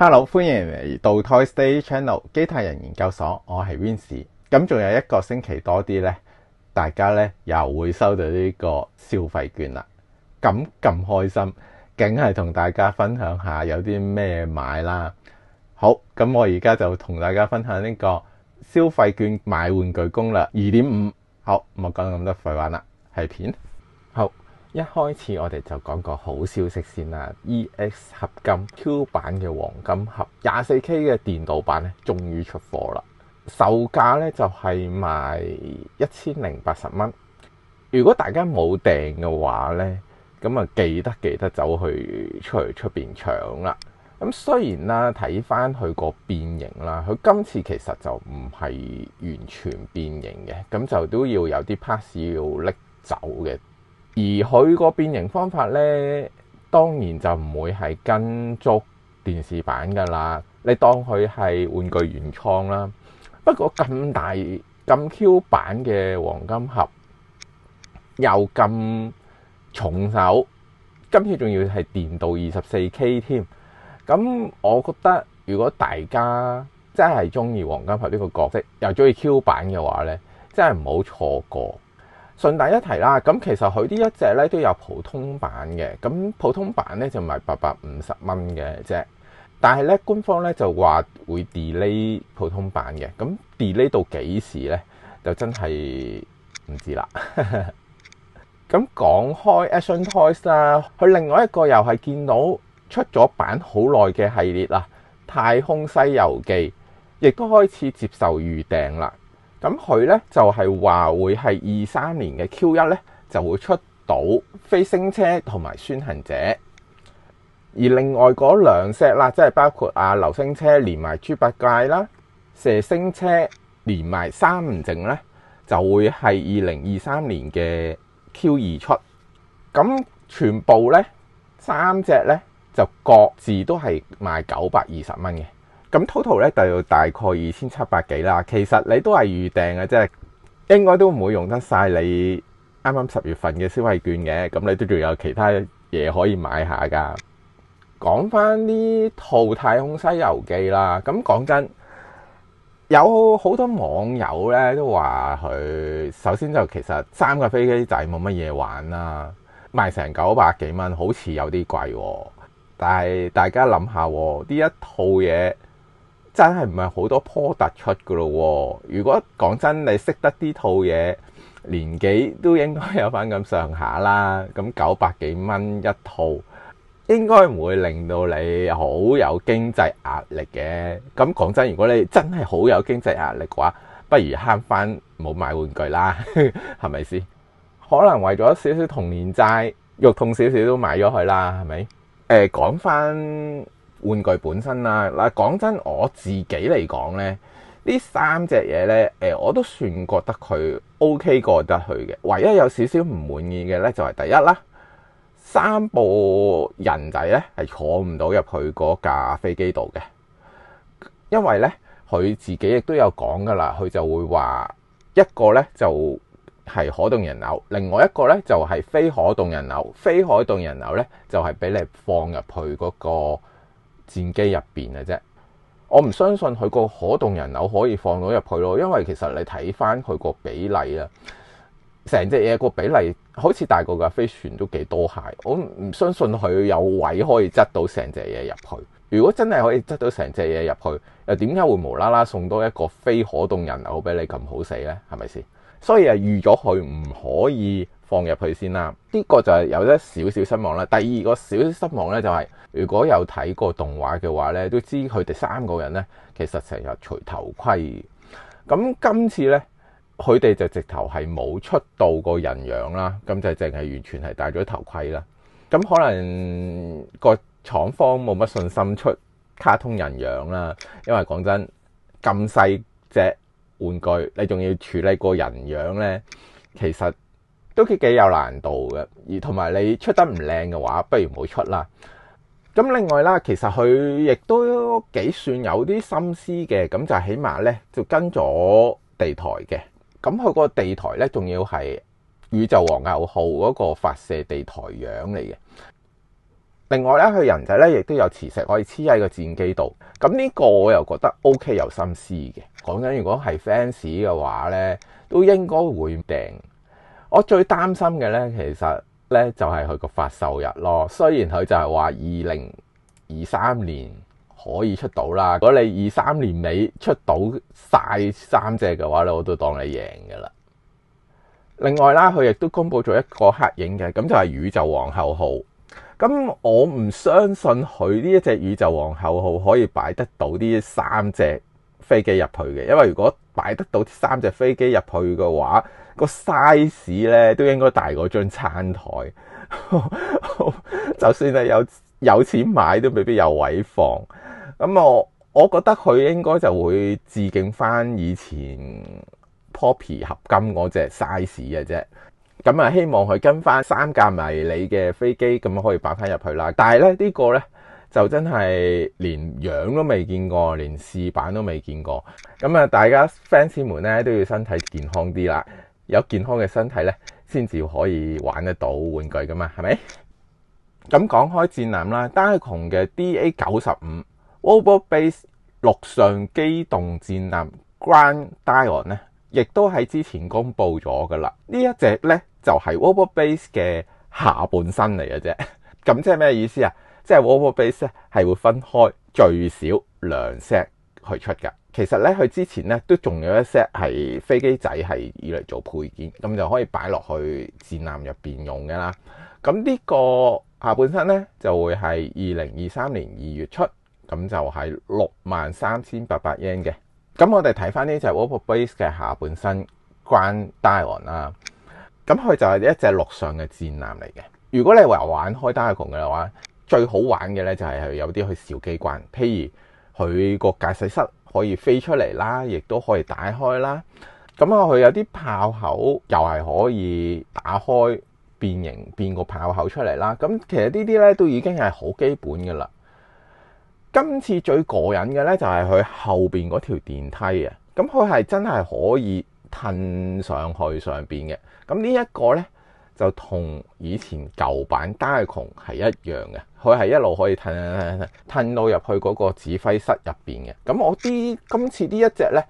Hello，歡迎嚟到 Toy Story Channel 機械人研究所，我係 Vince。咁仲有一個星期多啲呢，大家呢又會收到呢個消費券啦。咁開心，梗係同大家分享下有啲咩買啦。好，咁我而家就同大家分享呢個消費券買玩具攻略 2.5。好，唔好講咁多廢話啦，係片。好。一開始我哋就講個好消息先啦 ，EX 合金 Q 版嘅黃金盒 24K 嘅電鍍版咧，終於出貨啦！售價咧就係賣1080蚊。如果大家冇訂嘅話咧，咁啊記得走去出邊搶啦。咁雖然啦，睇翻佢個變形啦，佢今次其實就唔係完全變形嘅，咁就都要有啲 parts 要拎走嘅。而佢個變形方法呢，當然就唔會係跟足電視版噶啦。你當佢係玩具原創啦。不過咁大咁 Q 版嘅黃金盒，又咁重手，今次仲要係電鍍 24K 添。咁我覺得，如果大家真係中意黃金盒呢個角色，又中意 Q 版嘅話呢，真係唔好錯過。順帶一提啦，咁其實佢呢一隻咧都有普通版嘅，咁普通版咧就賣850蚊嘅啫。但係咧官方咧就話會 delay 普通版嘅，咁 delay 到幾時咧就真係唔知啦。咁講開 Action Toys 啦，佢另外一個又係見到出咗版好耐嘅系列啦，《太空西遊記》亦都開始接受預訂啦。咁佢咧就係話會係23年嘅 Q1 咧就會出到飛星車同埋孫行者，而另外嗰兩 set 啦，即係包括流星車連埋豬八戒啦，射星車連埋三唔剩咧，就會係2023年嘅 Q2 出。咁全部咧三隻咧就各自都係賣920蚊嘅。咁 total 咧就要大概2700幾啦。其實你都係預訂嘅啫，應該都唔會用得晒你啱啱10月份嘅消費券嘅。咁你都仲有其他嘢可以買下噶。講翻呢套《太空西遊記》啦，咁講真，有好多網友咧都話佢首先就其實3個飛機仔冇乜嘢玩啦，賣成900幾蚊，好似有啲貴喎。但係大家諗下喎，呢一套嘢真係唔係好多product出噶咯。如果講真，你識得呢套嘢，年紀都應該有翻咁上下啦。咁900幾蚊一套，應該唔會令到你好有經濟壓力嘅。咁講真，如果你真係好有經濟壓力嘅話，不如慳翻冇買玩具啦，係咪先？可能為咗少少童年債，肉痛少少都買咗佢啦，係咪？講翻玩具本身啦，嗱，講真，我自己嚟講咧，呢三隻嘢咧，我都算覺得佢 OK 過得去嘅。唯一有少少唔滿意嘅咧，就係第一啦，3部人仔咧係坐唔到入去嗰架飛機度嘅，因為咧佢自己亦都有講噶啦，佢就會話一個咧就係可動人偶，另外一個咧就係非可動人偶。非可動人偶咧就係俾你放入去嗰個戰機入邊嘅啫。我唔相信佢個可動人偶可以放到入去咯，因為其實你睇翻佢個比例啦，成隻嘢個比例好似大過架飛船都幾多下。我唔相信佢有位可以執到成隻嘢入去。如果真係可以執到成隻嘢入去，又點解會無啦啦送多一個非可動人偶俾你咁好死呢？係咪先？所以預咗佢唔可以放入去先啦。呢個就係有一少少失望啦。第二個少少失望咧，就係如果有睇過動畫嘅話咧，都知佢哋3個人咧其實成日除頭盔。咁今次咧，佢哋就直頭係冇出到個人樣啦，咁就淨係完全係戴咗頭盔啦。咁可能個廠方冇乜信心出卡通人樣啦，因為講真咁細隻玩具，你仲要處理個人樣呢，其實都幾有難度嘅。而同埋你出得唔靚嘅話，不如唔好出啦。咁另外啦，其實佢亦都幾算有啲心思嘅，咁就起碼呢，就跟咗地台嘅。咁佢個地台呢，仲要係宇宙皇后號嗰個發射地台樣嚟嘅。另外咧，佢人仔咧亦都有磁石可以黐喺個戰機度。咁呢個我又覺得 OK 有心思嘅。講緊如果係 fans 嘅話咧，都應該會訂。我最擔心嘅咧，其實咧就係佢個發售日咯。雖然佢就係話2023年可以出到啦。如果你23年尾出到晒3隻嘅話咧，我都當你贏㗎啦。另外啦，佢亦都公布咗一個黑影嘅，咁就係宇宙皇后號。咁我唔相信佢呢一隻宇宙皇后號可以擺得到呢3隻飛機入去嘅，因為如果擺得到3隻飛機入去嘅話，個 size 咧都應該大過張餐台。就算係有錢買，都未必有位放。咁我覺得佢應該就會致敬翻以前 Poppy 合金嗰隻 size 嘅啫。咁啊，希望佢跟翻3架迷你嘅飛機咁可以擺翻入去啦。但係咧呢個咧就真係連樣都未見過，連試版都未見過。咁啊，大家 fans 們咧都要身體健康啲啦。有健康嘅身體咧，先至可以玩得到玩具噶嘛，係咪？咁講開戰艦啦，Diacon嘅 DA95 Robo-Base 陸上機動戰艦 Grand Dion 咧，亦都喺之前公布咗噶啦。呢一隻咧就係 Robo-Base 嘅下半身嚟嘅啫。咁即係咩意思啊？即係 Robo-Base 咧係會分開最少2 set 去出噶。其實咧佢之前咧都仲有一 set 係飛機仔係以嚟做配件，咁就可以擺落去戰艦入邊用嘅啦。咁呢個下半身咧就會係2023年2月出，咁就係63,800 yen 嘅。咁我哋睇翻呢隻 Robo-Base 嘅下半身 Grand Dion 啦，咁佢就係一隻陸上嘅戰艦嚟嘅。如果你話玩開 Diacon 嘅話，最好玩嘅咧就係有啲去小機關，譬如佢個駕駛室可以飛出嚟啦，亦都可以打開啦。咁啊，佢有啲炮口又係可以打開變形變個炮口出嚟啦。咁其實呢啲咧都已經係好基本嘅啦。今次最過癮嘅咧就係佢後邊嗰條電梯啊，咁佢係真係可以褪上去上邊嘅。咁呢一個咧就同以前舊版 Diacon 係一樣嘅，佢係一路可以褪到入去嗰個指揮室入邊嘅。咁今次呢一隻咧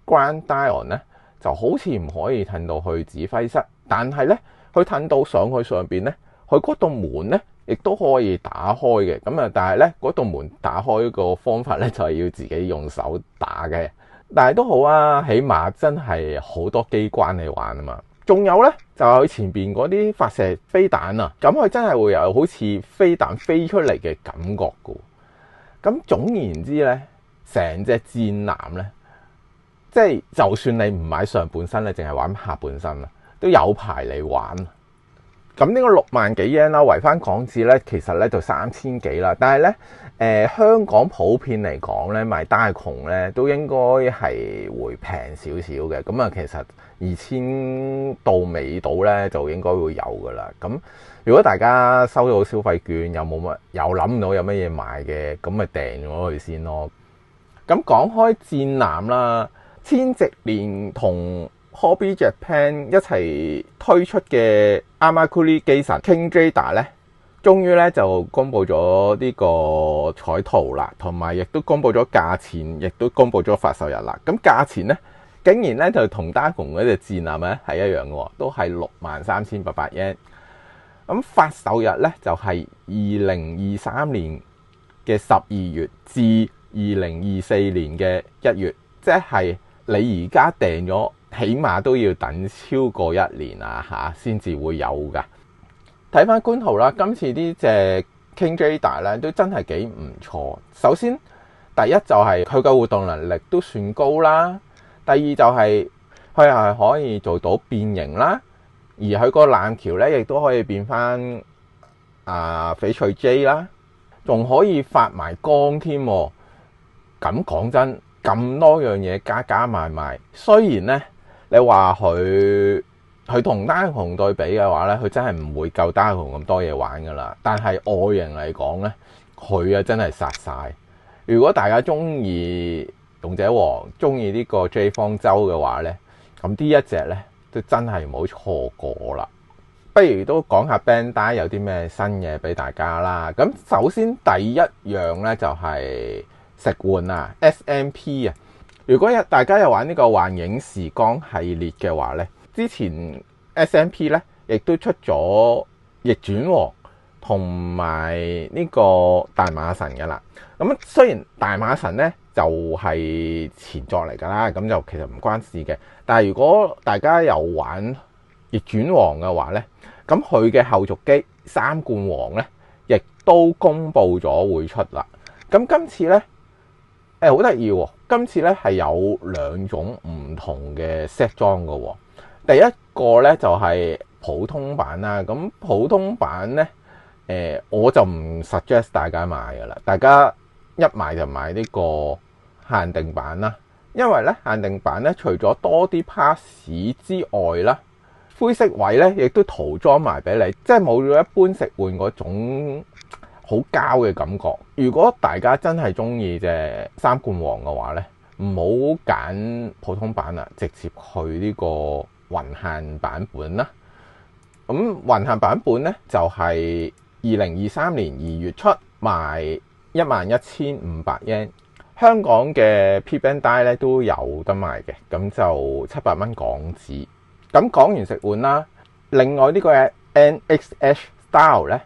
Grand Dion 咧就好似唔可以褪到去指揮室，但係咧佢褪到上去上邊咧，佢嗰道門咧亦都可以打開嘅。咁啊，但係咧嗰道門打開個方法咧就係要自己用手打嘅。但係都好啊，起碼真係好多機關嚟玩啊嘛。仲有咧就係佢前邊嗰啲發射飛彈啊，咁佢真係會有好似飛彈飛出嚟嘅感覺噶。咁總言之咧，成隻戰艦咧，即係就算你唔買上半身咧，淨係玩下半身啦，都有排你玩。咁呢個6萬幾 yen 啦，圍翻港紙咧，其實咧就3000幾啦。但係咧，香港普遍嚟講咧，賣Diacon咧都應該係會平少少嘅。咁啊，其實2000到尾到咧就應該會有噶啦。咁如果大家收到消費券，有諗唔到有乜嘢買嘅，咁咪訂咗佢先咯。咁講開戰艦啦，千禧年同Hobby Japan 一齊推出嘅 Amakuri 機神 King Raider 咧，終於咧就公布咗呢個彩圖啦，同埋亦都公布咗價錢，亦都公布咗發售日啦。咁價錢咧，竟然咧就同 Diacon 嗰隻戰艦咧係一樣嘅，都係63,800 yen。咁發售日咧就係2023年嘅12月至2024年嘅1月，即係你而家訂咗，起碼都要等超過1年啊先至會有噶。睇翻官圖啦，今次呢隻 King Raider 咧都真係幾唔錯。首先第一就係佢嘅活動能力都算高啦，第二就係佢係可以做到變形啦，而佢個艦橋咧亦都可以變翻翡翠 J 啦，仲可以發埋光添。咁講真，咁多樣嘢加埋，雖然咧你話佢同 Diacon 對比嘅話咧，佢真係唔會夠 Diacon 咁多嘢玩噶啦。但係外形嚟講咧，佢啊真係殺晒。如果大家中意勇者王，中意呢個 J 方舟嘅話咧，咁呢一隻咧都真係唔好錯過啦。不不如都講下 Bandai 有啲咩新嘢俾大家啦。咁首先第一樣咧就係食玩啊 SMP 啊。如果大家有玩呢個幻影時光系列嘅話咧，之前 SMP 咧亦都出咗逆轉王同埋呢個大馬神噶啦。咁雖然大馬神咧就係前作嚟噶啦，咁就其實唔關事嘅。但係如果大家有玩逆轉王嘅話咧，咁佢嘅後續機三冠王咧，亦都公布咗會出啦。咁今次咧，好得意喎！今次咧係有兩種唔同嘅 set 裝嘅喎。第一個咧就係普通版啦。咁普通版咧，我就唔 suggest 大家買㗎啦。大家一買就買呢個限定版啦。因為咧限定版咧，除咗多啲 pass 之外啦，灰色位咧亦都塗裝埋俾你，即係冇咗一般食玩嗰種好膠嘅感覺。如果大家真係中意隻三冠王嘅話咧，唔好揀普通版啦，直接去呢個雲限版本啦。咁雲限版本咧就係2023年2月出，賣11,500 yen。香港嘅 Bandai 咧都有得賣嘅，咁就700蚊港紙。咁講完食玩啦，另外呢個 NXH Style 咧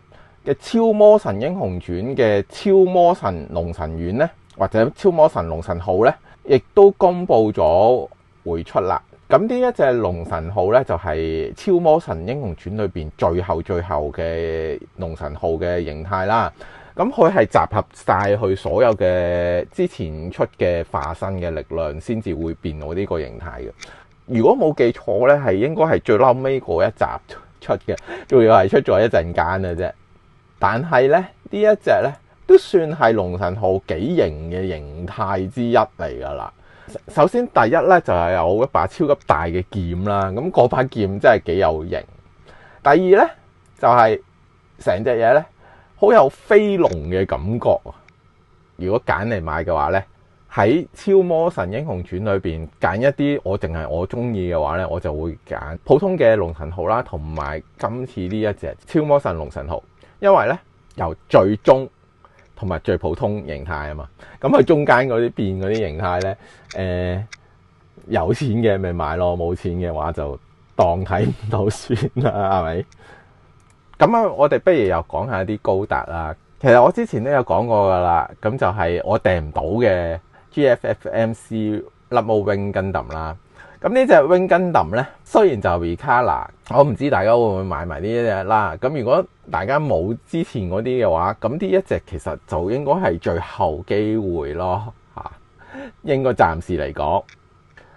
嘅超魔神英雄傳嘅超魔神龍神丸咧，或者超魔神龍神號咧，亦都公布咗會出啦。咁呢一隻龍神號咧就係超魔神英雄傳裏邊最後嘅龍神號嘅形態啦。咁佢係集合晒佢所有嘅之前出嘅化身嘅力量，先至會變到呢個形態嘅。如果冇記錯咧，係應該係最嬲尾嗰一集出嘅，仲要係出咗一陣間嘅啫。但係咧呢一隻咧都算係龍神號幾型嘅形態之一嚟噶啦。首先第一咧就係有一把超級大嘅劍啦，咁嗰把劍真係幾有型。第二咧就係成隻嘢咧好有飛龍嘅感覺。如果揀嚟買嘅話咧，喺超魔神英雄傳裏邊揀一啲我中意嘅話咧，我就會揀普通嘅龍神號啦，同埋今次呢一隻超魔神龍神號，因為咧由最終同埋最普通形態啊嘛，咁佢中間嗰啲變嗰啲形態咧，有錢嘅咪買咯，冇錢嘅話就當睇唔到算啦，係咪？咁啊，我哋不如又講下啲高達啦。其實我之前都有講過噶啦，咁就係我訂唔到嘅 GFFMC Labo Wing Gundam啦。咁呢隻 Wing Gundam咧，雖然就係 Recala， 我唔知大家會唔會買埋呢一隻啦。咁如果大家冇之前嗰啲嘅話，咁呢一隻其實就應該係最後機會咯，嚇，應該暫時嚟講。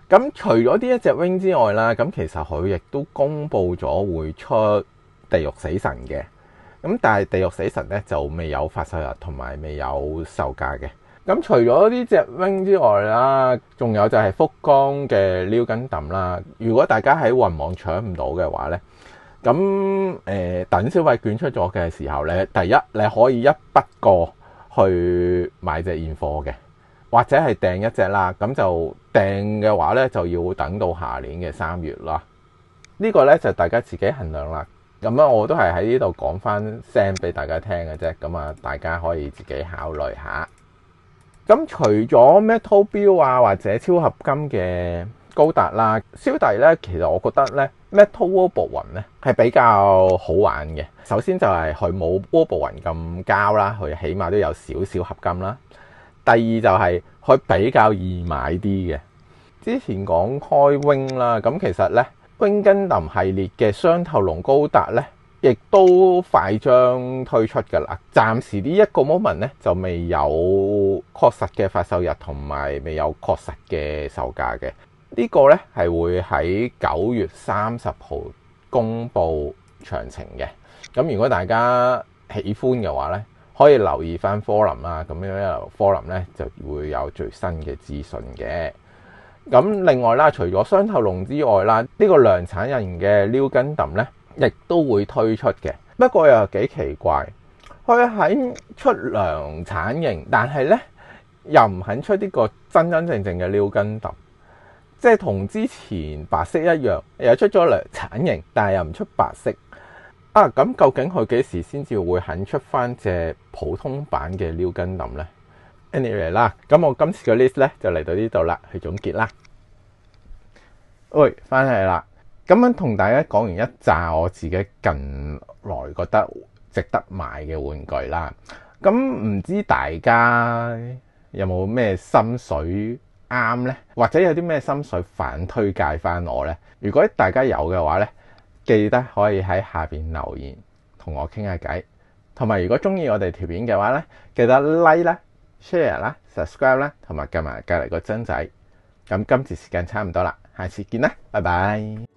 咁除咗呢一隻 Wing 之外啦，咁其實佢亦都公布咗會出地獄死神嘅。咁但係地獄死神咧就未有發售日同埋未有售價嘅。咁除咗呢隻 Wing 之外啦，仲有就係福岡嘅 New Gundam啦。如果大家喺雲網搶唔到嘅話咧，咁等消費券出咗嘅時候咧，第一你可以一筆過去買隻現貨嘅，或者係訂一隻啦。咁就訂嘅話咧就要等到下年嘅3月啦。呢個咧就大家自己衡量啦。咁啊，我都係喺呢度講翻聲俾大家聽嘅啫。咁啊，大家可以自己考慮下。咁除咗 Metal Build 啊或者超合金嘅高達啦，燒弟咧，其實我覺得咧 Metal Robo 雲咧係比較好玩嘅。首先就係佢冇 Robo 雲咁膠啦，佢起碼都有少少合金啦。第二就係佢比較易買啲嘅。之前講開 Wing 啦，咁其實咧 Wing Gundam 系列嘅雙頭龍高達咧，亦都快將推出㗎啦。暫時呢一個 moment 咧就未有確實嘅發售日同埋未有確實嘅售價嘅。呢個咧係會喺9月30號公布詳情嘅。咁如果大家喜歡嘅話咧，可以留意翻 forum 啦。咁樣 forum 咧就會有最新嘅資訊嘅。咁另外啦，除咗雙頭龍之外啦，呢個量產人嘅 New Gundam咧，亦都會推出嘅。不過又幾奇怪，佢喺出量產型，但係咧又唔肯出呢個真真正正嘅 New Gundam，即係同之前白色一樣，又出咗量產型，但係又唔出白色。咁究竟佢幾時先至會肯出翻隻普通版嘅 New Gundam呢？ Anyway 啦，咁我今次嘅 list 咧就嚟到呢度啦，去總結啦。喂，翻嚟啦，咁樣同大家講完一紮我自己近來覺得值得買嘅玩具啦。咁唔知大家有冇咩心水啱呢？或者有啲咩心水反推介翻我呢？如果大家有嘅話呢，記得可以喺下邊留言同我傾下偈。同埋如果中意我哋條片嘅話呢，記得 like 啦、share 啦、subscribe 啦，同埋撳埋隔離個針仔。咁今次時間差唔多啦，下次見啦，拜拜。